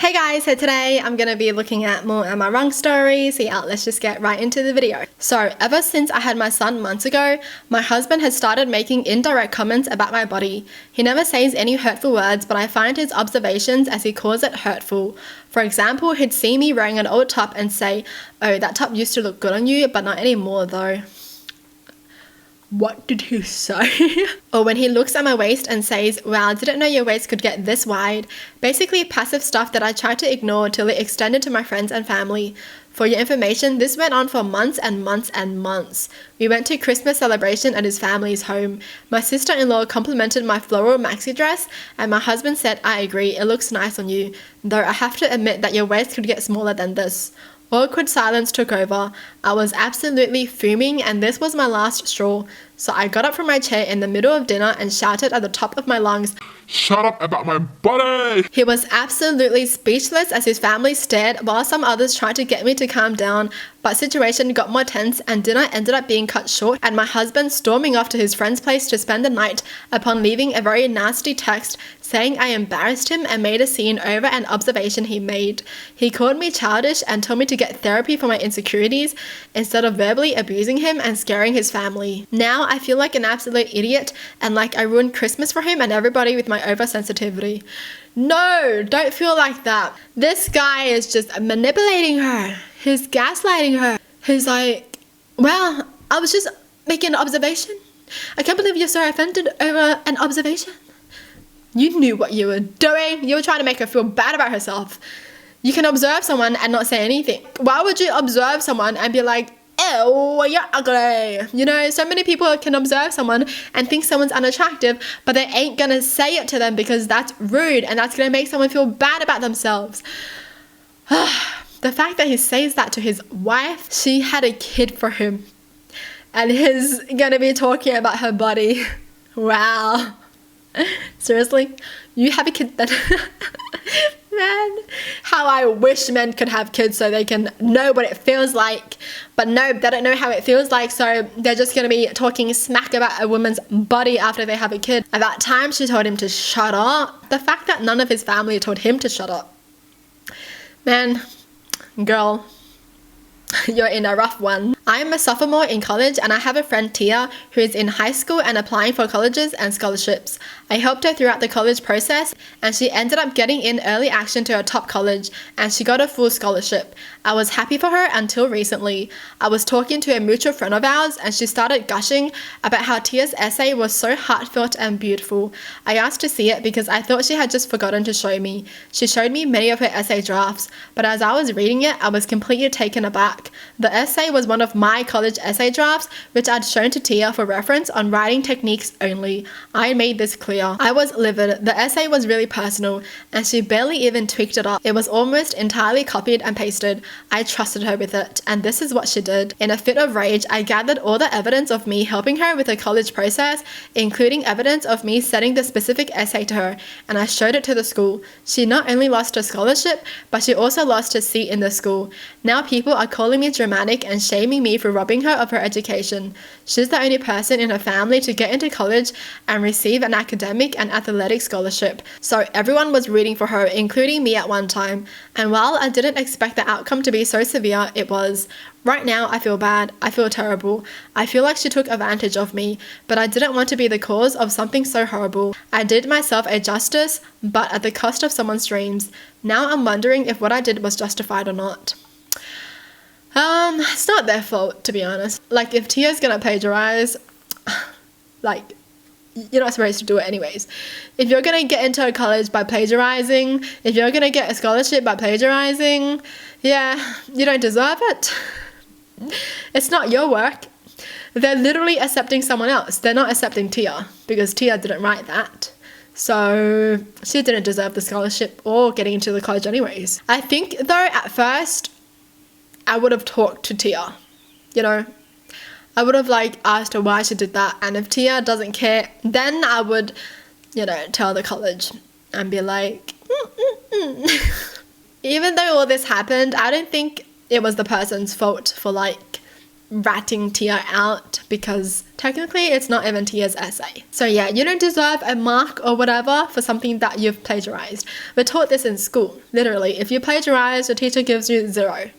Hey guys, so today I'm going to be looking at more Am I Wrong stories. So yeah, let's just get right into the video. So ever since I had my son months ago, my husband has started making indirect comments about my body. He never says any hurtful words, but I find his observations, as he calls it, hurtful. For example, he'd see me wearing an old top and say, "Oh, that top used to look good on you, but not anymore though." What did he say? Or when he looks at my waist and says, "Wow, I didn't know your waist could get this wide." Basically passive stuff that I tried to ignore till it extended to my friends and family. For your information, this went on for months and months and months. We went to Christmas celebration at his family's home. My sister-in-law complimented my floral maxi dress, and my husband said, "I agree, it looks nice on you, though I have to admit that your waist could get smaller than this." Awkward silence took over. I was absolutely fuming, and this was my last straw. So I got up from my chair in the middle of dinner and shouted at the top of my lungs, "Shut up about my body!" He was absolutely speechless as his family stared while some others tried to get me to calm down, but situation got more tense and dinner ended up being cut short and my husband storming off to his friend's place to spend the night upon leaving a very nasty text saying I embarrassed him and made a scene over an observation he made. He called me childish and told me to get therapy for my insecurities instead of verbally abusing him and scaring his family. Now I feel like an absolute idiot and like I ruined Christmas for him and everybody with my oversensitivity. No, don't feel like that. This guy is just manipulating her. He's gaslighting her. He's like, "Well, I was just making an observation. I can't believe you're so offended over an observation. You knew what you were doing. You were trying to make her feel bad about herself. You can observe someone and not say anything. Why would you observe someone and be like, 'Ew, you're ugly'? You know, so many people can observe someone and think someone's unattractive, but they ain't gonna say it to them because that's rude and that's gonna make someone feel bad about themselves." The fact that he says that to his wife, she had a kid for him, and he's gonna be talking about her body. Wow. Seriously? You have a kid then? Man, how I wish men could have kids so they can know what it feels like. But no, they don't know how it feels like, so they're just going to be talking smack about a woman's body after they have a kid. At that time, she told him to shut up. The fact that none of his family told him to shut up. Man, girl, you're in a rough one. I am a sophomore in college and I have a friend Tia who is in high school and applying for colleges and scholarships. I helped her throughout the college process and she ended up getting in early action to a top college and she got a full scholarship. I was happy for her until recently. I was talking to a mutual friend of ours and she started gushing about how Tia's essay was so heartfelt and beautiful. I asked to see it because I thought she had just forgotten to show me. She showed me many of her essay drafts, but as I was reading it, I was completely taken aback. The essay was one of my college essay drafts, which I'd shown to Tia for reference on writing techniques only. I made this clear. I was livid. The essay was really personal, and she barely even tweaked it up. It was almost entirely copied and pasted. I trusted her with it, and this is what she did. In a fit of rage, I gathered all the evidence of me helping her with the college process, including evidence of me sending the specific essay to her, and I showed it to the school. She not only lost her scholarship, but she also lost her seat in the school. Now people are calling me dramatic and shaming me for robbing her of her education. She's the only person in her family to get into college and receive an academic and athletic scholarship. So everyone was rooting for her, including me at one time. And while I didn't expect the outcome to be so severe, it was. Right now, I feel bad. I feel terrible. I feel like she took advantage of me, but I didn't want to be the cause of something so horrible. I did myself a justice, but at the cost of someone's dreams. Now I'm wondering if what I did was justified or not. It's not their fault, to be honest. Like, if Tia's gonna plagiarize, like, you're not supposed to do it anyways. If you're gonna get into a college by plagiarizing, if you're gonna get a scholarship by plagiarizing, yeah, you don't deserve it. It's not your work. They're literally accepting someone else. They're not accepting Tia, because Tia didn't write that. So she didn't deserve the scholarship or getting into the college anyways. I think, though, at first, I would have talked to Tia, you know. I would have asked her why she did that, and if Tia doesn't care, then I would, tell the college and be like, Even though all this happened, I don't think it was the person's fault for ratting Tia out because technically it's not even Tia's essay. So yeah, you don't deserve a mark or whatever for something that you've plagiarized. We're taught this in school. Literally, if you plagiarize, your teacher gives you 0.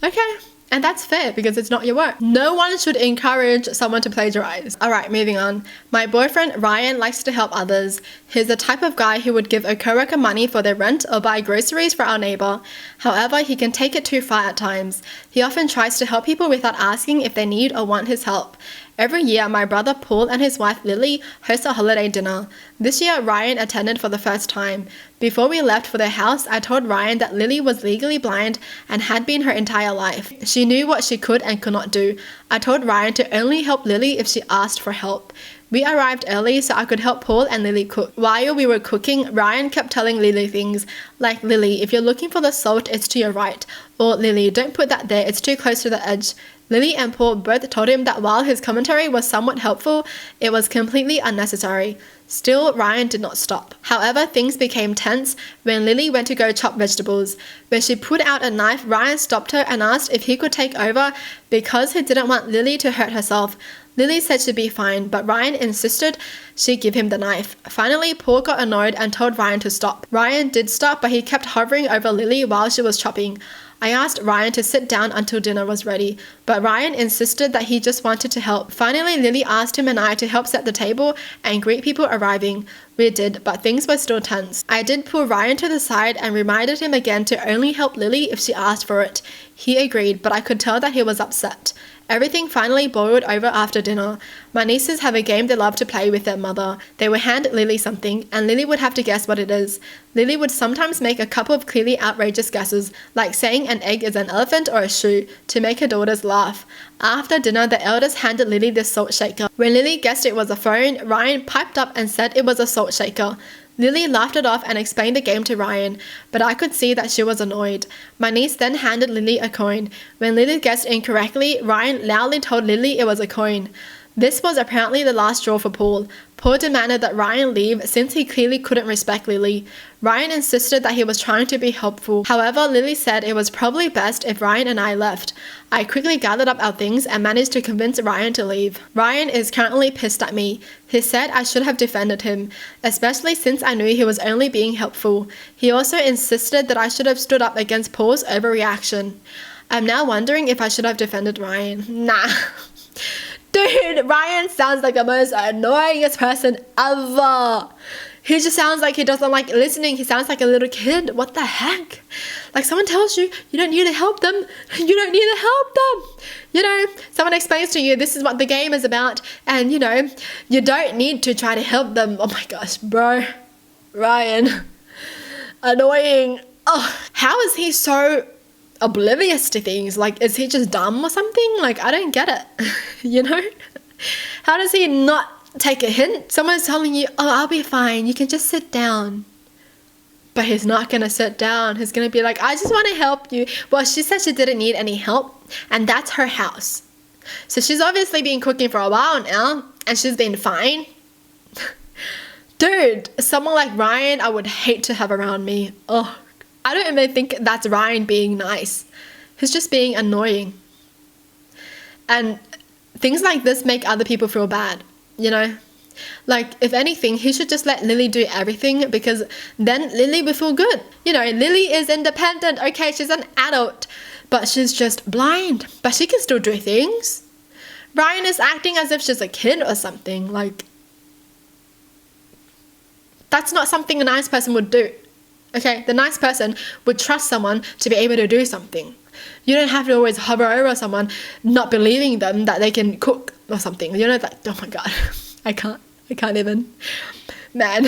Okay. And that's fair because it's not your work. No one should encourage someone to plagiarize. Alright, moving on. My boyfriend Ryan likes to help others. He's the type of guy who would give a coworker money for their rent or buy groceries for our neighbor. However, he can take it too far at times. He often tries to help people without asking if they need or want his help. Every year, my brother Paul and his wife Lily host a holiday dinner. This year, Ryan attended for the first time. Before we left for their house, I told Ryan that Lily was legally blind and had been her entire life. She knew what she could and could not do. I told Ryan to only help Lily if she asked for help. We arrived early so I could help Paul and Lily cook. While we were cooking, Ryan kept telling Lily things like, Lily, if you're looking for the salt, it's to your right. Or, Lily, don't put that there, it's too close to the edge. Lily and Paul both told him that while his commentary was somewhat helpful, it was completely unnecessary. Still, Ryan did not stop. However, things became tense when Lily went to go chop vegetables. When she put out a knife, Ryan stopped her and asked if he could take over because he didn't want Lily to hurt herself. Lily said she'd be fine, but Ryan insisted she give him the knife. Finally, Paul got annoyed and told Ryan to stop. Ryan did stop, but he kept hovering over Lily while she was chopping. I asked Ryan to sit down until dinner was ready, but Ryan insisted that he just wanted to help. Finally, Lily asked him and I to help set the table and greet people arriving. We did, but things were still tense. I did pull Ryan to the side and reminded him again to only help Lily if she asked for it. He agreed, but I could tell that he was upset. Everything finally boiled over after dinner. My nieces have a game they love to play with their mother. They would hand Lily something, and Lily would have to guess what it is. Lily would sometimes make a couple of clearly outrageous guesses, like saying an egg is an elephant or a shoe, to make her daughters laugh. After dinner, the eldest handed Lily this salt shaker. When Lily guessed it was a phone, Ryan piped up and said it was a salt shaker. Lily laughed it off and explained the game to Ryan, but I could see that she was annoyed. My niece then handed Lily a coin. When Lily guessed incorrectly, Ryan loudly told Lily it was a coin. This was apparently the last straw for Paul. Paul demanded that Ryan leave since he clearly couldn't respect Lily. Ryan insisted that he was trying to be helpful. However, Lily said it was probably best if Ryan and I left. I quickly gathered up our things and managed to convince Ryan to leave. Ryan is currently pissed at me. He said I should have defended him, especially since I knew he was only being helpful. He also insisted that I should have stood up against Paul's overreaction. I'm now wondering if I should have defended Ryan. Nah. Dude, Ryan sounds like the most annoyingest person ever. He just sounds like he doesn't like listening. He sounds like a little kid. What the heck? Like someone tells you, you don't need to help them. You don't need to help them. You know, someone explains to you this is what the game is about. And, you know, you don't need to try to help them. Oh my gosh, bro. Ryan. Annoying. Oh, how is he so oblivious to things? Like, is he just dumb or something? Like, I don't get it. You know? How does he not take a hint? Someone's telling you, oh, I'll be fine, you can just sit down. But he's not gonna sit down. He's gonna be like, I just want to help you. Well, she said she didn't need any help, and that's her house. So she's obviously been cooking for a while now, and she's been fine. Dude, someone like Ryan, I would hate to have around me. Oh, I don't even think that's Ryan being nice. He's just being annoying. And things like this make other people feel bad, you know? Like, if anything, he should just let Lily do everything, because then Lily will feel good. You know, Lily is independent. Okay, she's an adult, but she's just blind. But she can still do things. Ryan is acting as if she's a kid or something. Like, that's not something a nice person would do. Okay, the nice person would trust someone to be able to do something. You don't have to always hover over someone, not believing them that they can cook or something. You know, that, oh my God, I can't even. Man,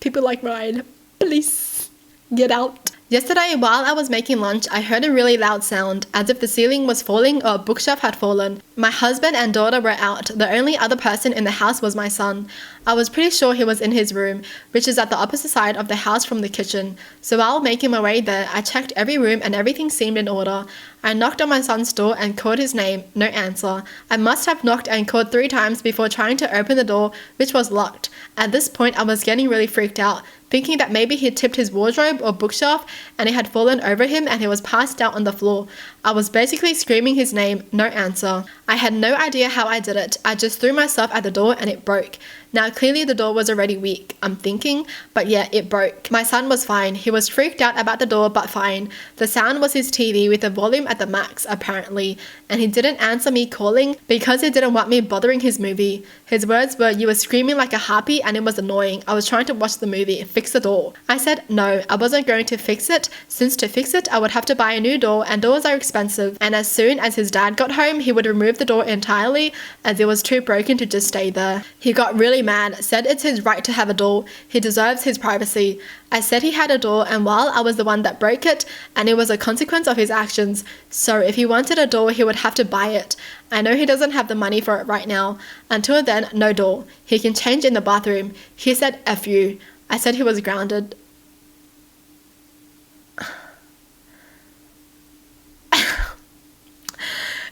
people like Ryan, please get out. Yesterday, while I was making lunch, I heard a really loud sound, as if the ceiling was falling or a bookshelf had fallen. My husband and daughter were out. The only other person in the house was my son. I was pretty sure he was in his room, which is at the opposite side of the house from the kitchen. So while making my way there, I checked every room and everything seemed in order. I knocked on my son's door and called his name. No answer. I must have knocked and called 3 times before trying to open the door, which was locked. At this point, I was getting really freaked out, thinking that maybe he tipped his wardrobe or bookshelf and it had fallen over him and he was passed out on the floor. I was basically screaming his name. No answer. I had no idea how I did it. I just threw myself at the door and it broke. Now clearly the door was already weak, I'm thinking, but yeah, it broke. My son was fine. He was freaked out about the door, but fine. The sound was his TV with the volume at the max, apparently, and he didn't answer me calling because he didn't want me bothering his movie. His words were, "You were screaming like a harpy and it was annoying. I was trying to watch the movie. Fix the door." I said no, I wasn't going to fix it, since to fix it I would have to buy a new door and doors are expensive, and as soon as his dad got home he would remove the door entirely as it was too broken to just stay there. He got really mad, said it's his right to have a door, he deserves his privacy. I said he had a door and while I was the one that broke it and it was a consequence of his actions, so if he wanted a door he would have to buy it. I know he doesn't have the money for it right now. Until then, no door. He can change in the bathroom. He said F you. I said he was grounded.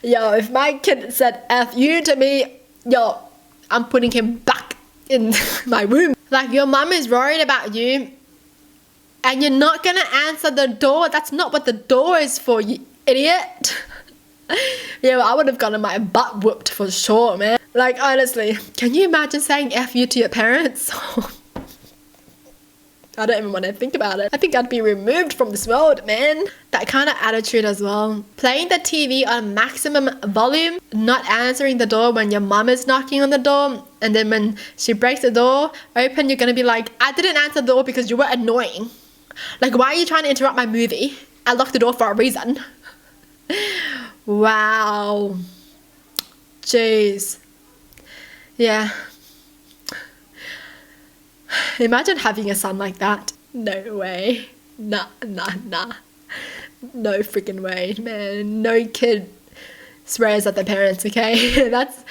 Yo, if my kid said F you to me, yo, I'm putting him back in my room. Like, your mom is worried about you and you're not gonna answer the door. That's not what the door is for, you idiot. Yeah, well, I would have gotten my butt whooped for sure, man. Like, honestly, can you imagine saying F you to your parents? I don't even want to think about it. I think I'd be removed from this world, man. That kind of attitude as well. Playing the TV on maximum volume, not answering the door when your mom is knocking on the door, and then when she breaks the door open, you're gonna be like, I didn't answer the door because you were annoying. Like, why are you trying to interrupt my movie? I locked the door for a reason. Wow. Jeez. Yeah. Imagine having a son like that. No way. Nah. No freaking way, man. No kid swears at their parents, okay? That's...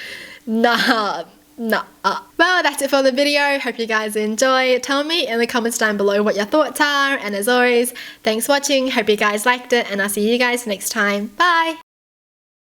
Nah. Well, that's it for the video. Hope you guys enjoy. Tell me in the comments down below what your thoughts are. And as always, thanks for watching. Hope you guys liked it. And I'll see you guys next time. Bye!